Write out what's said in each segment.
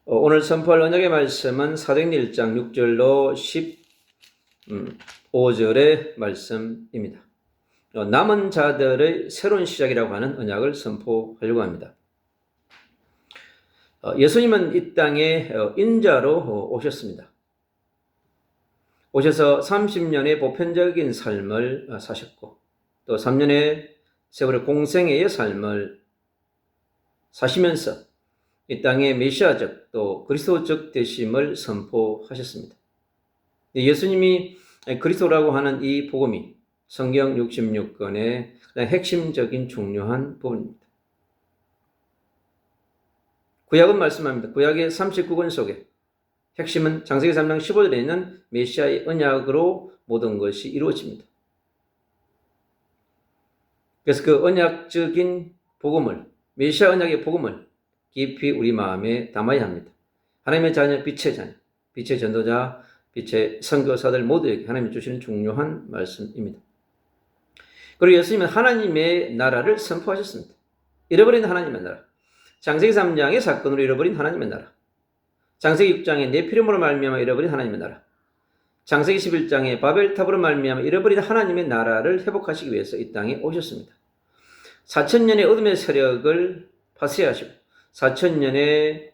오늘 선포할 언약의 말씀은 사도행전 1장 6절로 15절의 말씀입니다. 남은 자들의 새로운 시작이라고 하는 언약을 선포하려고 합니다. 예수님은 이 땅에 인자로 오셨습니다. 오셔서 30년의 보편적인 삶을 사셨고 또 3년의 세월의 공생애의 삶을 사시면서 이 땅의 메시아적 또 그리스도적 되심을 선포하셨습니다. 예수님이 그리스도라고 하는 이 복음이 성경 66권의 핵심적인 중요한 부분입니다. 구약은 말씀합니다. 구약의 39권 속에 핵심은 창세기 3장 15절에 있는 메시아의 언약으로 모든 것이 이루어집니다. 그래서 그 언약적인 복음을, 메시아 언약의 복음을 깊이 우리 마음에 담아야 합니다. 하나님의 자녀, 빛의 자녀, 빛의 전도자, 빛의 선교사들 모두에게 하나님이 주시는 중요한 말씀입니다. 그리고 예수님은 하나님의 나라를 선포하셨습니다. 잃어버린 하나님의 나라. 창세기 3장의 사건으로 잃어버린 하나님의 나라. 창세기 6장의 네피림으로 말미암아 잃어버린 하나님의 나라. 창세기 11장의 바벨탑으로 말미암아 잃어버린 하나님의 나라를 회복하시기 위해서 이 땅에 오셨습니다. 4,000년의 어둠의 세력을 파쇄하시고 4,000년의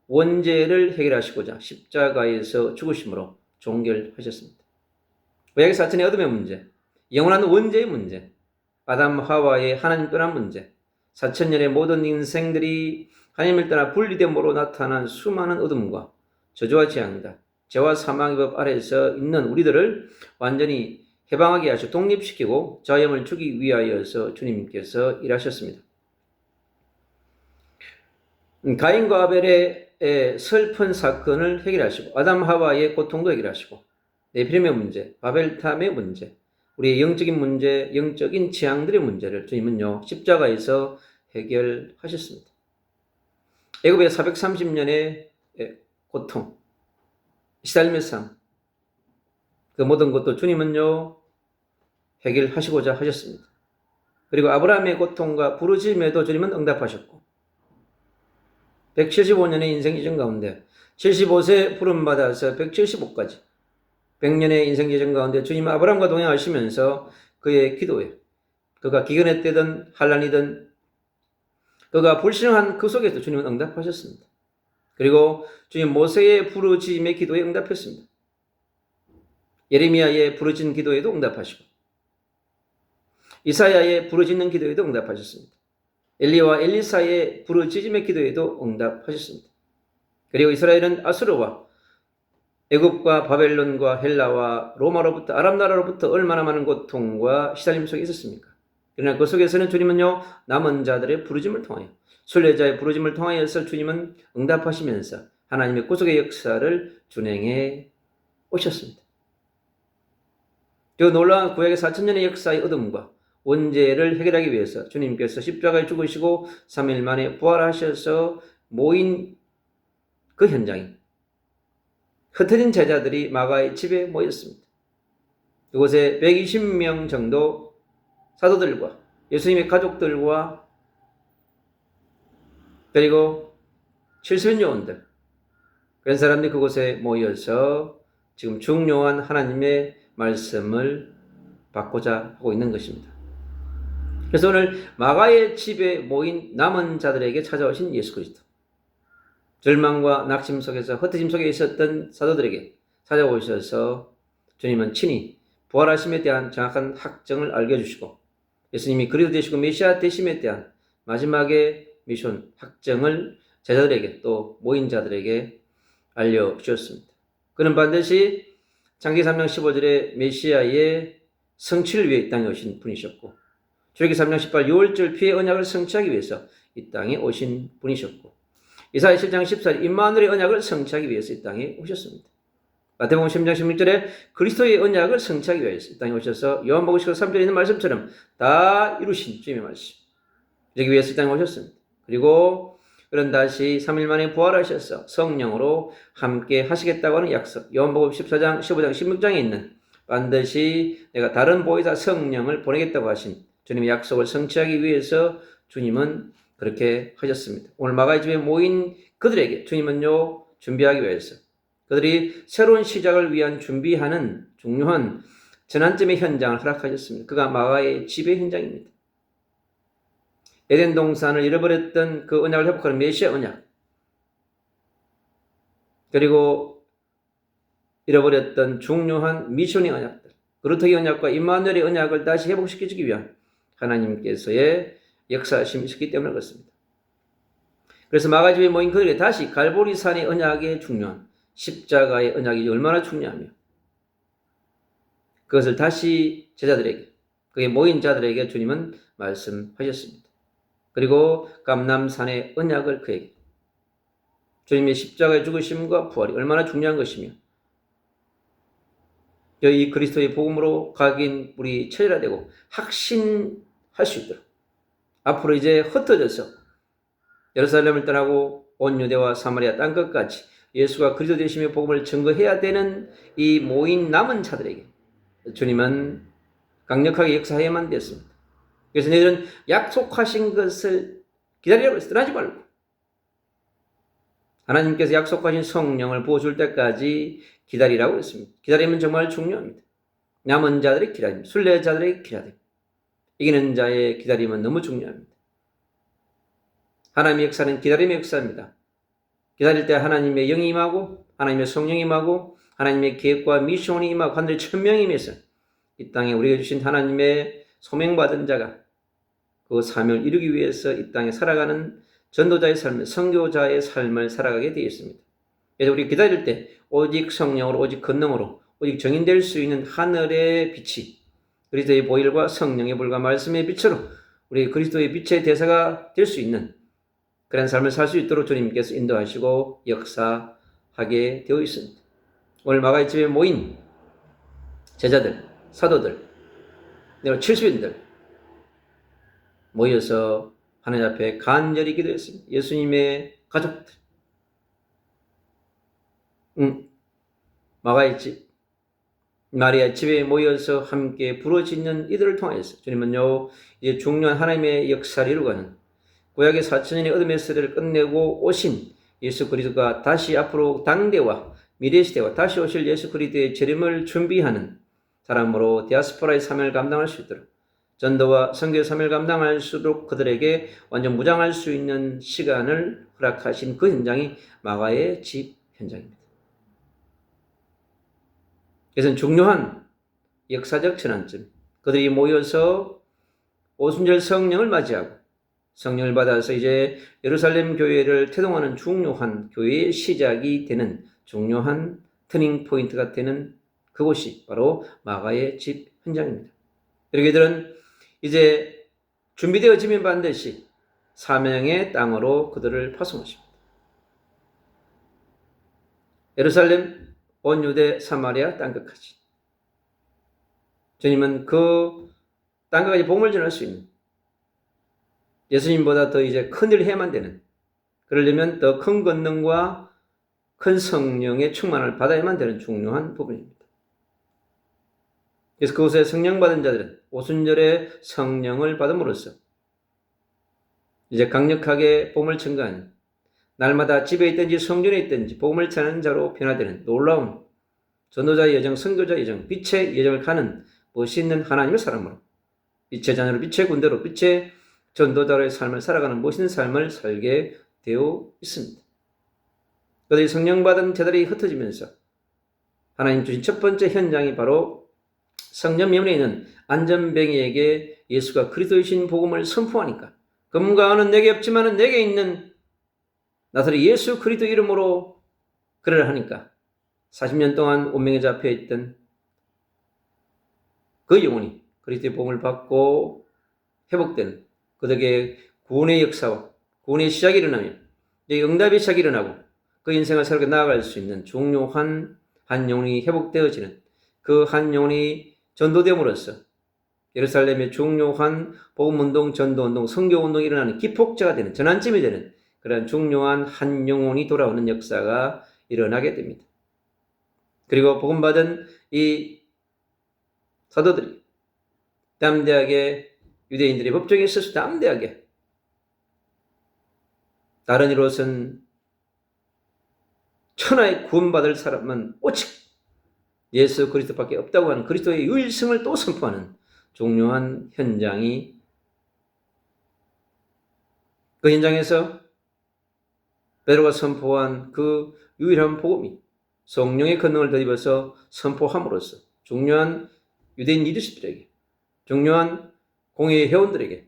원죄를 해결하시고자 십자가에서 죽으심으로 종결하셨습니다. 구약의 4,000년의 어둠의 문제, 영원한 원죄의 문제, 아담 하와의 하나님 떠난 문제, 4,000년의 모든 인생들이 하나님을 떠나 분리됨으로 나타난 수많은 어둠과 저주와 재앙이다. 죄와 사망의 법 아래에서 있는 우리들을 완전히 해방하게 하시고 독립시키고 자염을 주기 위하여서 주님께서 일하셨습니다. 가인과 아벨의 슬픈 사건을 해결하시고 아담 하와의 고통도 해결하시고 네피림의 문제, 바벨탑의 문제, 우리의 영적인 문제, 영적인 재앙들의 문제를 주님은요 십자가에서 해결하셨습니다. 애굽의 430년의 고통, 시달림의 삶, 그 모든 것도 주님은요 해결하시고자 하셨습니다. 그리고 아브라함의 고통과 부르짖음에도 주님은 응답하셨고 175년의 인생 여정 가운데 75세 부름받아서 175까지 100년의 인생 여정 가운데 주님 아브라함과 동행하시면서 그의 기도에 그가 기근에 때든 환난이든 그가 불신한 그 속에서 주님은 응답하셨습니다. 그리고 주님 모세의 부르짖음의 기도에 응답했습니다. 예레미야의 부르짖는 기도에도 응답하시고 이사야의 부르짖는 기도에도 응답하셨습니다. 엘리야와 엘리사의 부르짖음의 기도에도 응답하셨습니다. 그리고 이스라엘은 아수르와 애굽과 바벨론과 헬라와 로마로부터 아랍 나라로부터 얼마나 많은 고통과 시달림 속에 있었습니까? 그러나 그 속에서는 주님은요 남은 자들의 부르짖음을 통하여 순례자의 부르짖음을 통하여서 주님은 응답하시면서 하나님의 구속의 역사를 준행해 오셨습니다. 그 놀라운 구약의 4,000년의 역사의 어둠과 원죄를 해결하기 위해서 주님께서 십자가에 죽으시고 3일 만에 부활하셔서 모인 그 현장에 흩어진 제자들이 마가의 집에 모였습니다. 그곳에 120명 정도 사도들과 예수님의 가족들과 그리고 70인 요원들 그런 사람들이 그곳에 모여서 지금 중요한 하나님의 말씀을 받고자 하고 있는 것입니다. 그래서 오늘 마가의 집에 모인 남은 자들에게 찾아오신 예수 그리스도, 절망과 낙심 속에서 흩어짐 속에 있었던 사도들에게 찾아오셔서 주님은 친히 부활하심에 대한 정확한 학정을 알려주시고 예수님이 그리스도 되시고 메시아 되심에 대한 마지막의 미션 학정을 제자들에게 또 모인 자들에게 알려주셨습니다. 그는 반드시 창세기 3장 15절에 메시아의 성취를 위해 이 땅에 오신 분이셨고 출애굽기 3장 18 6월절 피의 언약을 성취하기 위해서 이 땅에 오신 분이셨고 이사야 7장 14절 임마누엘의 언약을 성취하기 위해서 이 땅에 오셨습니다. 마태복음 10장 16절에 그리스도의 언약을 성취하기 위해서 이 땅에 오셔서 요한복음 13절에 있는 말씀처럼 다 이루신 주님의 말씀 이러기 위해서 이 땅에 오셨습니다. 그리고 그런 다시 3일 만에 부활하셔서 성령으로 함께 하시겠다고 하는 약속 요한복음 14장 15장 16장에 있는 반드시 내가 다른 보혜사 성령을 보내겠다고 하신 주님의 약속을 성취하기 위해서 주님은 그렇게 하셨습니다. 오늘 마가의 집에 모인 그들에게 주님은요 준비하기 위해서 그들이 새로운 시작을 위한 준비하는 중요한 전환점의 현장을 허락하셨습니다. 그가 마가의 집의 현장입니다. 에덴 동산을 잃어버렸던 그 언약을 회복하는 메시아 언약, 그리고 잃어버렸던 중요한 미션의 언약들, 그루터기 언약과 임마누엘의 언약을 다시 회복시키기 위한 하나님께서의 역사하심이 있었기 때문에 그렇습니다. 그래서 마가집에 모인 그들에게 다시 갈보리산의 언약의 중요한 십자가의 언약이 얼마나 중요하며 그것을 다시 제자들에게, 그의 모인 자들에게 주님은 말씀하셨습니다. 그리고 감람산의 언약을 그에게, 주님의 십자가의 죽으심과 부활이 얼마나 중요한 것이며 이 그리스도의 복음으로 각인 우리 체질화되고 확신할 수 있도록 앞으로 이제 흩어져서 예루살렘을 떠나고 온 유대와 사마리아 땅끝까지 예수가 그리스도 되심의 복음을 증거해야 되는 이 모인 남은 자들에게 주님은 강력하게 역사해야만 됐습니다. 그래서 너희들은 약속하신 것을 기다리라고 해서 떠나지 말고 하나님께서 약속하신 성령을 부어줄 때까지 기다리라고 했습니다. 기다리면 정말 중요합니다. 남은 자들의 기다림, 순례자들의 기다림, 이기는 자의 기다림은 너무 중요합니다. 하나님의 역사는 기다림의 역사입니다. 기다릴 때 하나님의 영이 임하고 하나님의 성령이 임하고 하나님의 계획과 미션이 임하고 하늘의 천명이 임해서 이 땅에 우리가 주신 하나님의 소명받은 자가 그 사명을 이루기 위해서 이 땅에 살아가는 전도자의 삶을, 선교자의 삶을 살아가게 되어 있습니다. 그래서 우리 기다릴 때 오직 성령으로, 오직 권능으로, 오직 정인될 수 있는 하늘의 빛이 그리스도의 보혈과 성령의 불과 말씀의 빛으로 우리 그리스도의 빛의 대사가 될 수 있는 그런 삶을 살 수 있도록 주님께서 인도하시고 역사하게 되어 있습니다. 오늘 마가의 집에 모인 제자들, 사도들, 그리고 칠수인들 모여서 하나님 앞에 간절히 기도했습니다. 예수님의 가족들, 마가의 집, 마리아 집에 모여서 함께 부르짖는 이들을 통해서 주님은요 이제 중요한 하나님의 역사를 이루가는 구약의 4,000년의 어둠의 세대를 끝내고 오신 예수 그리스도가 다시 앞으로 당대와 미래 시대와 다시 오실 예수 그리스도의 재림을 준비하는 사람으로 디아스포라의 사명을 감당할 수 있도록 전도와 선교의 사명을 감당할 수 있도록 그들에게 완전 무장할 수 있는 시간을 허락하신 그 현장이 마가의 집 현장입니다. 그것은 중요한 역사적 전환점. 그들이 모여서 오순절 성령을 맞이하고 성령을 받아서 이제 예루살렘 교회를 태동하는 중요한 교회의 시작이 되는 중요한 터닝 포인트가 되는 그곳이 바로 마가의 집 현장입니다. 그리고 이들은 이제 준비되어지면 반드시 사명의 땅으로 그들을 파송하십니다. 예루살렘, 온 유대, 사마리아 땅끝까지. 주님은 그 땅끝까지 복음을 전할 수 있는 예수님보다 더 이제 큰 일을 해야만 되는, 그러려면 더 큰 권능과 큰 성령의 충만을 받아야만 되는 중요한 부분입니다. 그래서 그곳에 성령 받은 자들은 오순절에 성령을 받음으로써 이제 강력하게 복음을 증거하는, 날마다 집에 있든지 성전에 있든지 복음을 전하는 자로 변화되는 놀라운 전도자의 여정, 선교자의 여정, 빛의 여정을 가는 멋있는 하나님의 사람으로, 빛의 자녀로, 빛의 군대로, 빛의 전도자로의 삶을 살아가는 멋있는 삶을 살게 되어 있습니다. 그들이 성령 받은 제자들이 흩어지면서 하나님 주신 첫 번째 현장이 바로 성전 면에 있는 안전뱅이에게 예수가 그리스도이신 복음을 선포하니까, 금과 은은 내게 없지만 내게 있는 나사렛 예수 그리스도 이름으로 그러라 하니까 40년 동안 운명에 잡혀 있던 그 영혼이 그리스도의 복음을 받고 회복되는, 그들에게 구원의 역사와 구원의 시작이 일어나며 응답의 시작이 일어나고 그 인생을 새롭게 나아갈 수 있는 중요한 한 영혼이 회복되어지는, 그 한 영혼이 전도됨으로써 예루살렘의 중요한 복음운동, 전도운동, 선교운동이 일어나는 기폭제가 되는, 전환점이 되는 그런 중요한 한 영혼이 돌아오는 역사가 일어나게 됩니다. 그리고 복음받은 이 사도들이 담대하게 유대인들의 법정에 있어서 담대하게 다른 이로선 천하에 구원받을 사람은 오직 예수 그리스도밖에 없다고 하는 그리스도의 유일성을 또 선포하는 중요한 현장이, 그 현장에서 베드로가 선포한 그 유일한 복음이 성령의 권능을 덧입어서 선포함으로써 중요한 유대인 리더십들에게, 중요한 공회의 회원들에게,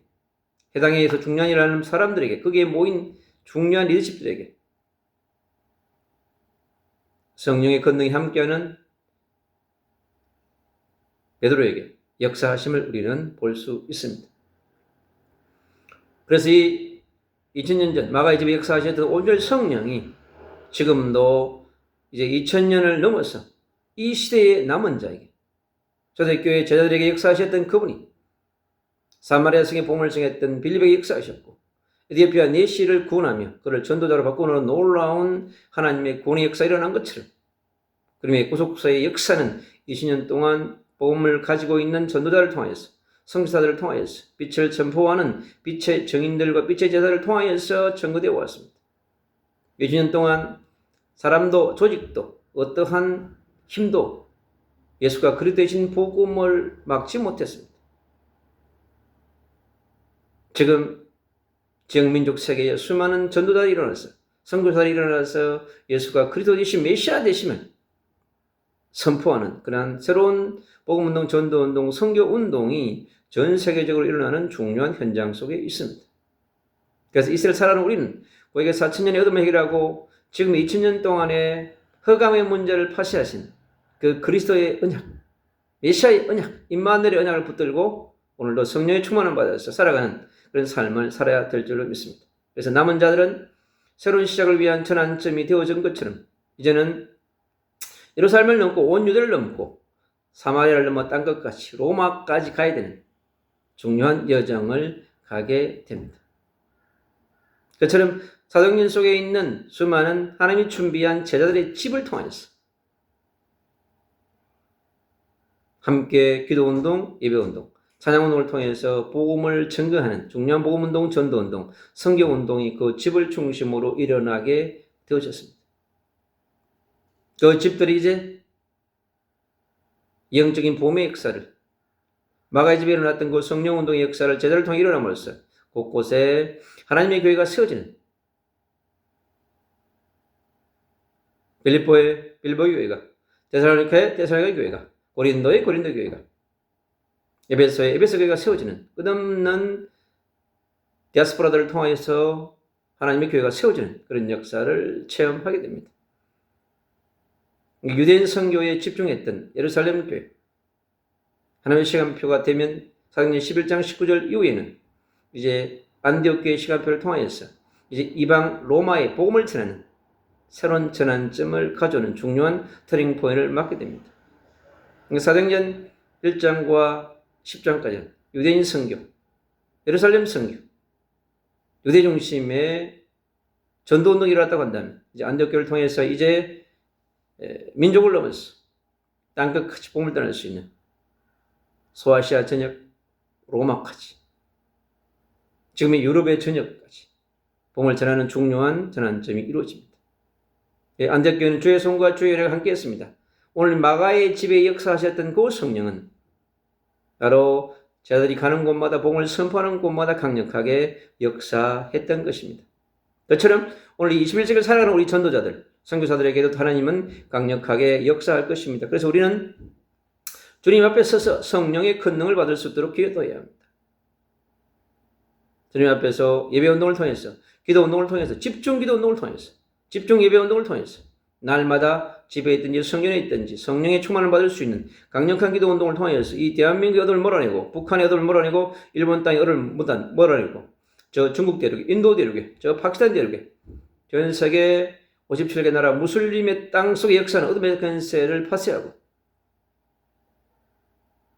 해당에서 중요한 일을 하는 사람들에게, 거기에 모인 중요한 리더십들에게 성령의 권능이 함께하는 베드로에게 역사하심을 우리는 볼 수 있습니다. 그래서 이 2000년 전 마가의 집에 역사하셨던 온전히 성령이 지금도 이제 2000년을 넘어서 이 시대에 남은 자에게, 초대교회 제자들에게 역사하셨던 그분이 사마리아 성에 복음을 전했던 빌립에게 역사하셨고, 에티오피아 네시를 구원하며 그를 전도자로 바꾸는 놀라운 하나님의 구원의 역사가 일어난 것처럼, 그러면 구속사의 역사는 20년 동안 복음을 가지고 있는 전도자를 통하여서, 선지자들을 통하여서, 빛을 전포하는 빛의 증인들과 빛의 제자를 통하여서 전거되어 왔습니다. 20년 동안 사람도 조직도 어떠한 힘도 예수가 그리스도 되신 복음을 막지 못했습니다. 지금 지역민족 세계에 수많은 전도자들이 일어나서, 선교사들이 일어나서 예수가 그리스도 되신 메시아 되심을 선포하는 그러한 새로운 복음운동, 전도운동, 선교운동이 전 세계적으로 일어나는 중요한 현장 속에 있습니다. 그래서 이스라엘 살아가는 우리는 고에게 4000년의 어둠을 해결하고 지금 2000년 동안의 허감의 문제를 파쇄하신 그 그리스도의 언약, 메시아의 언약, 임마누엘의 언약을 붙들고 오늘도 성령의 충만을 받아서 살아가는 그런 삶을 살아야 될 줄로 믿습니다. 그래서 남은 자들은 새로운 시작을 위한 전환점이 되어진 것처럼 이제는 예루살렘을 넘고 온 유대를 넘고 사마리아를 넘어 땅 끝까지 로마까지 가야 되는 중요한 여정을 가게 됩니다. 그처럼 사도행전 속에 있는 수많은 하나님이 준비한 제자들의 집을 통해서 함께 기도운동, 예배운동, 찬양운동을 통해서 복음을 증거하는 중요한 복음운동, 전도운동, 성경운동이 그 집을 중심으로 일어나게 되어졌습니다. 그 집들이 이제 영적인 복음의 역사를, 마가의 집에 일어났던 그 성령운동의 역사를 제자를 통해 일어남으로써 곳곳에 하나님의 교회가 세워지는, 빌립보의 빌보 교회가, 데살로니가의 데살로니가 교회가, 고린도의 고린도 교회가, 에베소의 에베소 교회가 세워지는 끝없는 디아스포라들을 통하여서 하나님의 교회가 세워지는 그런 역사를 체험하게 됩니다. 유대인 선교에 집중했던 예루살렘 교회, 하나님의 시간표가 되면 사도행전 11장 19절 이후에는 이제 안디옥 교회의 시간표를 통하여서 이제 이방 로마의 복음을 전하는 새로운 전환점을 가져오는 중요한 터닝 포인트를 맞게 됩니다. 사도행전 1장과 10장까지는 유대인 선교, 예루살렘 선교, 유대 중심의 전도운동이 일어났다고 한다면 이제 안디옥 교회를 통해서 이제 민족을 넘어서 땅끝까지 복음을 전할 수 있는 소아시아 전역, 로마까지, 지금의 유럽의 전역까지 복음을 전하는 중요한 전환점이 이루어집니다. 안디옥 교회는 주의 손과 주의 은혜가 함께했습니다. 오늘 마가의 집에 역사하셨던 그 성령은 바로 제자들이 가는 곳마다 복음을 선포하는 곳마다 강력하게 역사했던 것입니다. 그처럼 오늘 21세기를 살아가는 우리 전도자들, 선교사들에게도 하나님은 강력하게 역사할 것입니다. 그래서 우리는 주님 앞에 서서 성령의 권능을 받을 수 있도록 기도해야 합니다. 주님 앞에서 예배운동을 통해서, 기도운동을 통해서, 집중 기도운동을 통해서, 집중 예배운동을 통해서 날마다 집에 있든지 성전에 있든지 성령의 충만을 받을 수 있는 강력한 기도운동을 통해서 이 대한민국의 어둠을 몰아내고, 북한의 어둠을 몰아내고, 일본 땅의 어둠을 몰아내고, 저 중국 대륙에, 인도 대륙에, 저 파키스탄 대륙에, 전 세계 57개 나라 무슬림의 땅 속의 역사는 어둠의 권세를 파쇄하고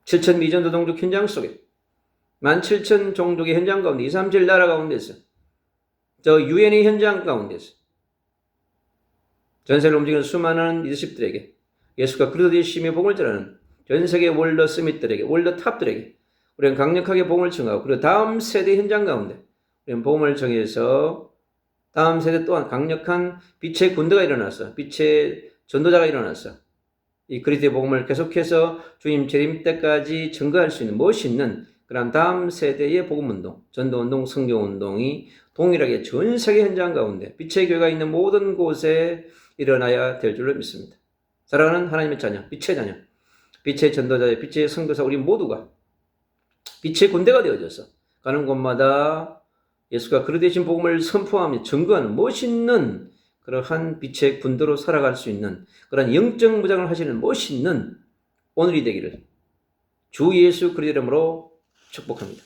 7천 미전도 종족 현장 속에 17,000 종족의 현장 가운데 2, 3, 7 나라 가운데서 저 유엔의 현장 가운데서 전 세계를 움직이는 수많은 리더십들에게 예수가 그리스도 되심의 복음을 전하는 전 세계 월드 서밋들에게, 월드 탑들에게 우리는 강력하게 복음을 증하고, 그리고 다음 세대 현장 가운데 우리는 복음을 정해서 다음 세대 또한 강력한 빛의 군대가 일어나서 빛의 전도자가 일어나서 이 그리스도의 복음을 계속해서 주님 재림 때까지 증거할 수 있는 멋있는 그런 다음 세대의 복음운동, 전도운동, 성경운동이 동일하게 전 세계 현장 가운데 빛의 교회가 있는 모든 곳에 일어나야 될 줄로 믿습니다. 사랑하는 하나님의 자녀, 빛의 자녀, 빛의 전도자의 빛의 선교사 우리 모두가 빛의 군대가 되어져서 가는 곳마다 예수가 그리 되신 복음을 선포하며 증거하는 멋있는 그러한 빛의 군대로 살아갈 수 있는 그런 영적 무장을 하시는 멋있는 오늘이 되기를 주 예수 그리스도 이름으로 축복합니다.